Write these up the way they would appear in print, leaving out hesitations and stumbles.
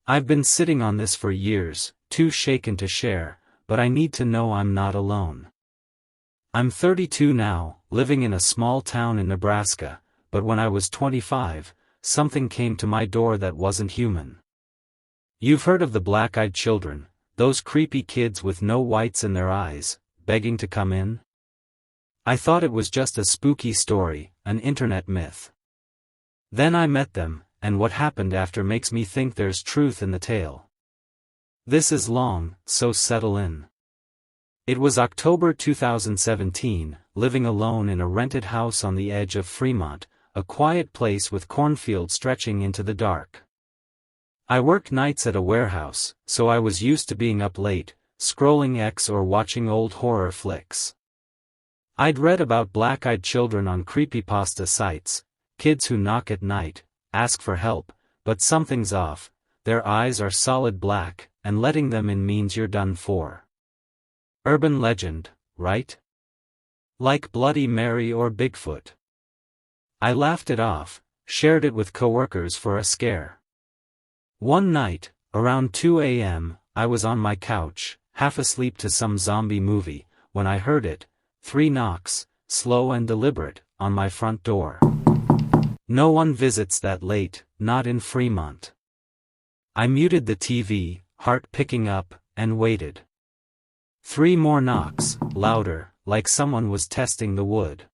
I've been sitting on this for years, too shaken to share, but I need to know I'm not alone. I'm 32 now, living in a small town in Nebraska, but when I was 25, something came to my door that wasn't human. You've heard of the black-eyed children, those creepy kids with no whites in their eyes, begging to come in? I thought it was just a spooky story, an internet myth. Then I met them, and what happened after makes me think there's truth in the tale. This is long, so settle in. It was October 2017, living alone in a rented house on the edge of Fremont, a quiet place with cornfields stretching into the dark. I worked nights at a warehouse, so I was used to being up late, scrolling X or watching old horror flicks. I'd read about black-eyed children on creepypasta sites, kids who knock at night, ask for help, but something's off, their eyes are solid black, and letting them in means you're done for. Urban legend, right? Like Bloody Mary or Bigfoot. I laughed it off, shared it with coworkers for a scare. One night, around 2 a.m., I was on my couch, half asleep to some zombie movie, when I heard it, 3 knocks, slow and deliberate, on my front door. No one visits that late, not in Fremont. I muted the TV, heart picking up, and waited. 3 more knocks, louder, like someone was testing the wood.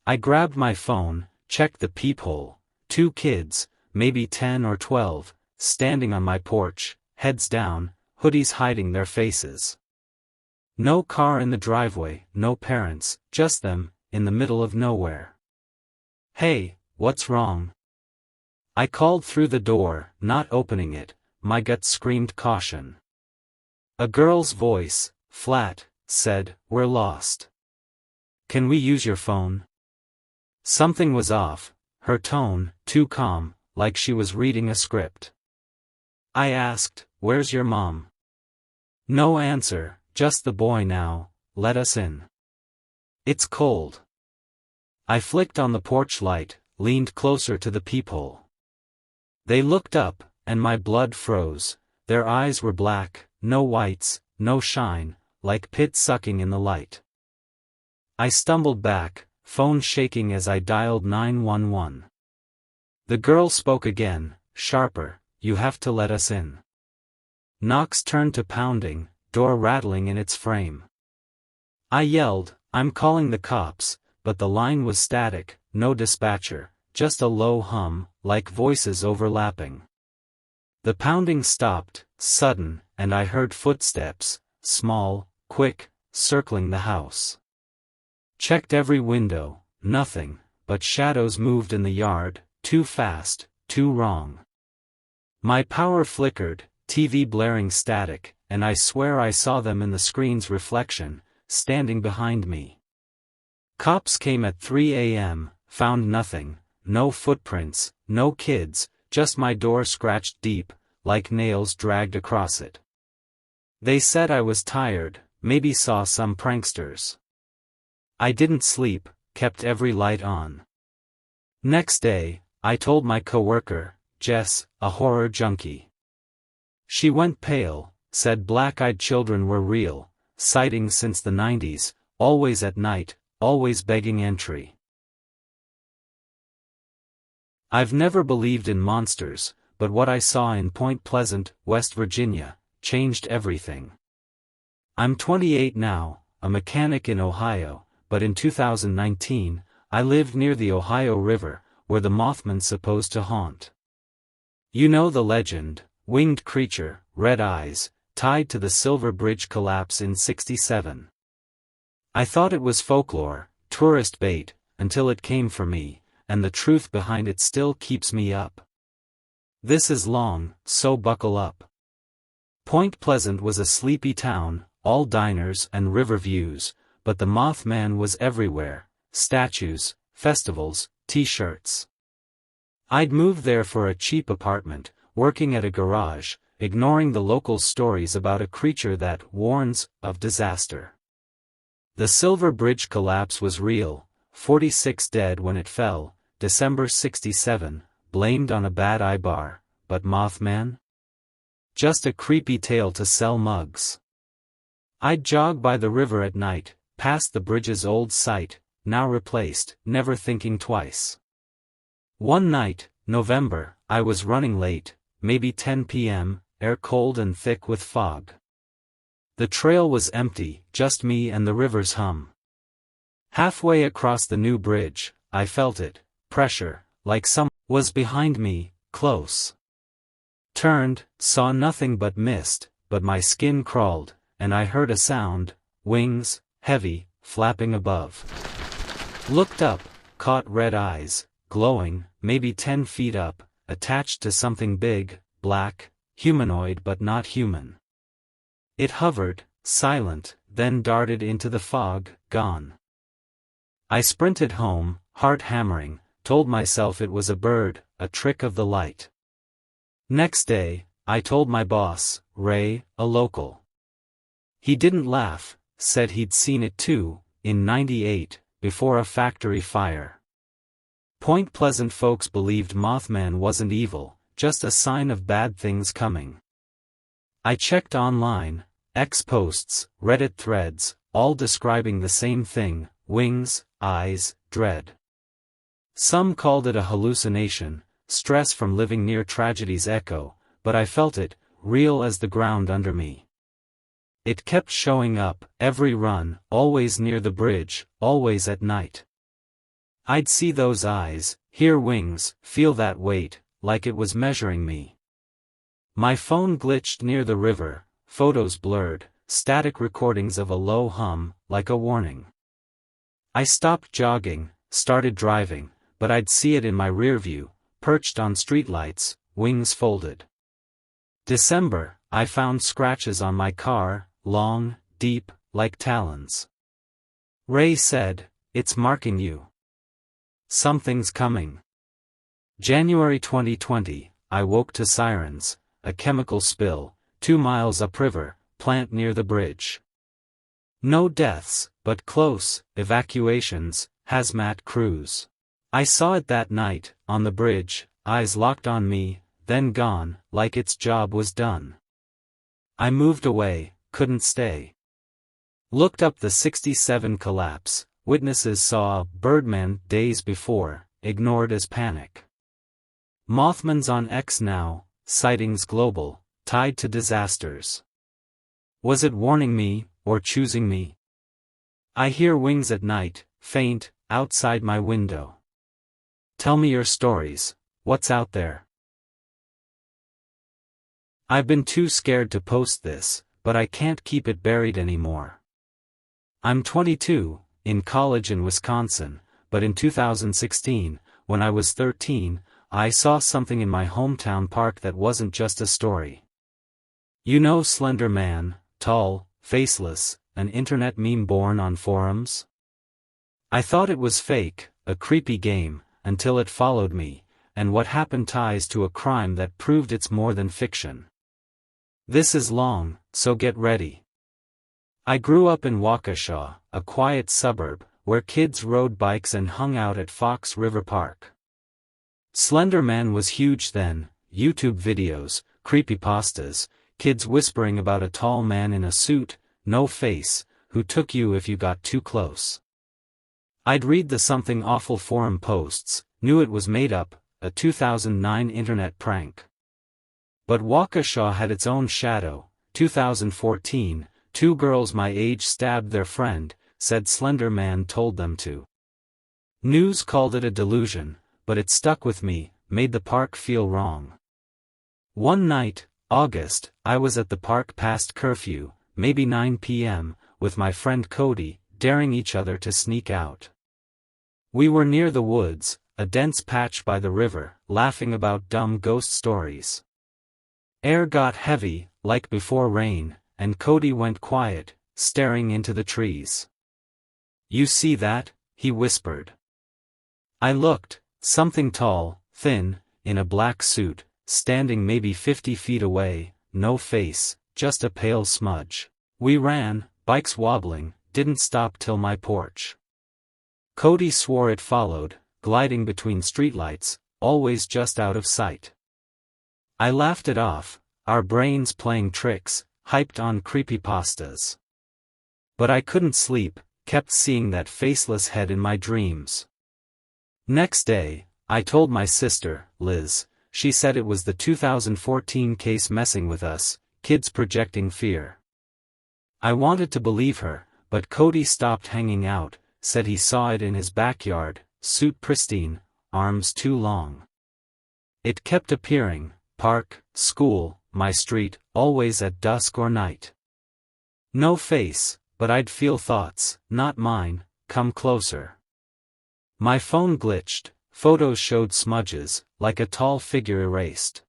I grabbed my phone, checked the peephole, 2 kids, maybe 10 or 12, standing on my porch, heads down, hoodies hiding their faces. No car in the driveway, no parents, just them, in the middle of nowhere. Hey, what's wrong? I called through the door, not opening it, my gut screamed caution. A girl's voice, flat, said, "We're lost. Can we use your phone?" Something was off, her tone, too calm, like she was reading a script. I asked, "Where's your mom?" No answer, just the boy now, "Let us in. It's cold." I flicked on the porch light, leaned closer to the peephole. They looked up, and my blood froze. Their eyes were black, no whites, no shine, like pit sucking in the light. I stumbled back, phone shaking as I dialed 911. The girl spoke again, sharper, "You have to let us in." Knocks turned to pounding, door rattling in its frame. I yelled, "I'm calling the cops," but the line was static, no dispatcher, just a low hum, like voices overlapping. The pounding stopped, sudden, and I heard footsteps, small, quick, circling the house. Checked every window, nothing, but shadows moved in the yard, too fast, too wrong. My power flickered, TV blaring static, and I swear I saw them in the screen's reflection, standing behind me. Cops came at 3 a.m., found nothing, no footprints, no kids, just my door scratched deep, like nails dragged across it. They said I was tired, maybe saw some pranksters. I didn't sleep, kept every light on. Next day, I told my coworker, Jess, a horror junkie. She went pale, said black-eyed children were real, sightings since the 90s, always at night, always begging entry. I've never believed in monsters, but what I saw in Point Pleasant, West Virginia, changed everything. I'm 28 now, a mechanic in Ohio, but in 2019, I lived near the Ohio River, where the Mothman's supposed to haunt. You know the legend, winged creature, red eyes, tied to the Silver Bridge collapse in '67. I thought it was folklore, tourist bait, until it came for me, and the truth behind it still keeps me up. This is long, so buckle up. Point Pleasant was a sleepy town, all diners and river views, but the Mothman was everywhere, statues, festivals, t-shirts. I'd moved there for a cheap apartment, working at a garage, ignoring the local stories about a creature that warns of disaster. The Silver Bridge collapse was real, 46 dead when it fell, December '67, blamed on a bad eye bar, but Mothman? just a creepy tale to sell mugs. I'd jog by the river at night, past the bridge's old site, now replaced, never thinking twice. One night, November, I was running late, maybe 10 p.m., air cold and thick with fog. The trail was empty, just me and the river's hum. Halfway across the new bridge, I felt it, pressure, like someone was behind me, close. Turned, saw nothing but mist, but my skin crawled, and I heard a sound, wings, heavy, flapping above. Looked up, caught red eyes, glowing, maybe 10 feet up, attached to something big, black, humanoid but not human. It hovered, silent, then darted into the fog, gone. I sprinted home, heart hammering, told myself it was a bird, a trick of the light. Next day, I told my boss, Ray, a local. He didn't laugh, said he'd seen it too, in '98, before a factory fire. Point Pleasant folks believed Mothman wasn't evil, just a sign of bad things coming. I checked online, X posts, Reddit threads, all describing the same thing, wings, eyes, dread. Some called it a hallucination, stress from living near tragedy's echo, but I felt it, real as the ground under me. It kept showing up, every run, always near the bridge, always at night. I'd see those eyes, hear wings, feel that weight, like it was measuring me. My phone glitched near the river, photos blurred, static recordings of a low hum, like a warning. I stopped jogging, started driving, but I'd see it in my rearview, perched on streetlights, wings folded. December, I found scratches on my car, long, deep, like talons. Ray said, "It's marking you. Something's coming." January 2020, I woke to sirens, a chemical spill, 2 miles upriver, plant near the bridge. No deaths, but close, evacuations, hazmat crews. I saw it that night, on the bridge, eyes locked on me, then gone, like its job was done. I moved away, couldn't stay. Looked up the '67 collapse, witnesses saw Birdman days before, ignored as panic. Mothman's on X now, sightings global, tied to disasters. Was it warning me, or choosing me? I hear wings at night, faint, outside my window. Tell me your stories, what's out there? I've been too scared to post this, but I can't keep it buried anymore. I'm 22, in college in Wisconsin, but in 2016, when I was 13, I saw something in my hometown park that wasn't just a story. You know Slender Man, tall, faceless, an internet meme born on forums? I thought it was fake, a creepy game, until it followed me, and what happened ties to a crime that proved it's more than fiction. This is long, so get ready. I grew up in Waukesha, a quiet suburb, where kids rode bikes and hung out at Fox River Park. Slender Man was huge then, YouTube videos, creepypastas, kids whispering about a tall man in a suit, no face, who took you if you got too close. I'd read the Something Awful forum posts, knew it was made up, a 2009 internet prank. But Waukesha had its own shadow. 2014, 2 girls my age stabbed their friend, said Slender Man told them to. News called it a delusion, but it stuck with me, made the park feel wrong. One night, August, I was at the park past curfew, maybe 9 p.m., with my friend Cody, daring each other to sneak out. We were near the woods, a dense patch by the river, laughing about dumb ghost stories. Air got heavy, like before rain, and Cody went quiet, staring into the trees. "You see that?" he whispered. I looked, something tall, thin, in a black suit, standing maybe 50 feet away, no face, just a pale smudge. We ran, bikes wobbling, didn't stop till my porch. Cody swore it followed, gliding between streetlights, always just out of sight. I laughed it off, our brains playing tricks, hyped on creepypastas. But I couldn't sleep, kept seeing that faceless head in my dreams. Next day, I told my sister, Liz. She said it was the 2014 case messing with us, kids projecting fear. I wanted to believe her, but Cody stopped hanging out, said he saw it in his backyard, suit pristine, arms too long. It kept appearing, park, school, my street, always at dusk or night. No face, but I'd feel thoughts, not mine, come closer. My phone glitched, photos showed smudges, like a tall figure erased.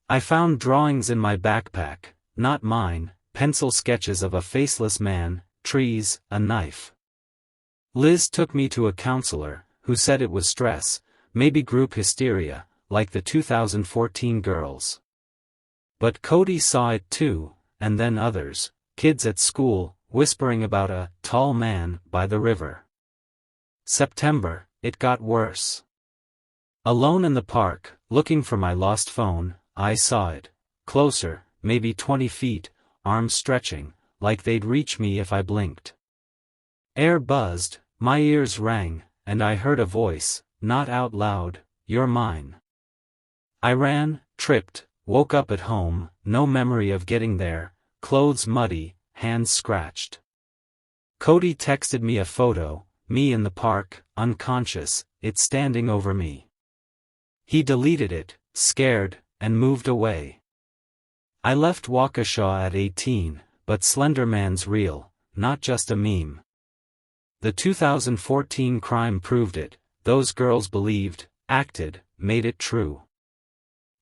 I found drawings in my backpack, not mine, pencil sketches of a faceless man, trees, a knife. Liz took me to a counselor, who said it was stress, maybe group hysteria, like the 2014 girls. But Cody saw it too, and then others, kids at school, whispering about a tall man by the river. September, it got worse. Alone in the park, looking for my lost phone, I saw it, closer, maybe 20 feet, arms stretching, like they'd reach me if I blinked. Air buzzed, my ears rang, and I heard a voice, not out loud, "You're mine." I ran, tripped, woke up at home, no memory of getting there, clothes muddy, hands scratched. Cody texted me a photo, me in the park, unconscious, it standing over me. He deleted it, scared, and moved away. I left Waukesha at 18, but Slender Man's real, not just a meme. The 2014 crime proved it, those girls believed, acted, made it true.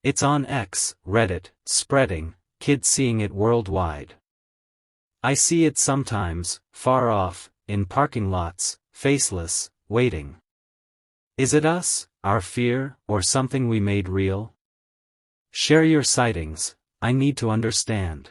It's on X, Reddit, spreading, kids seeing it worldwide. I see it sometimes, far off, in parking lots, faceless, waiting. Is it us, our fear, or something we made real? Share your sightings, I need to understand.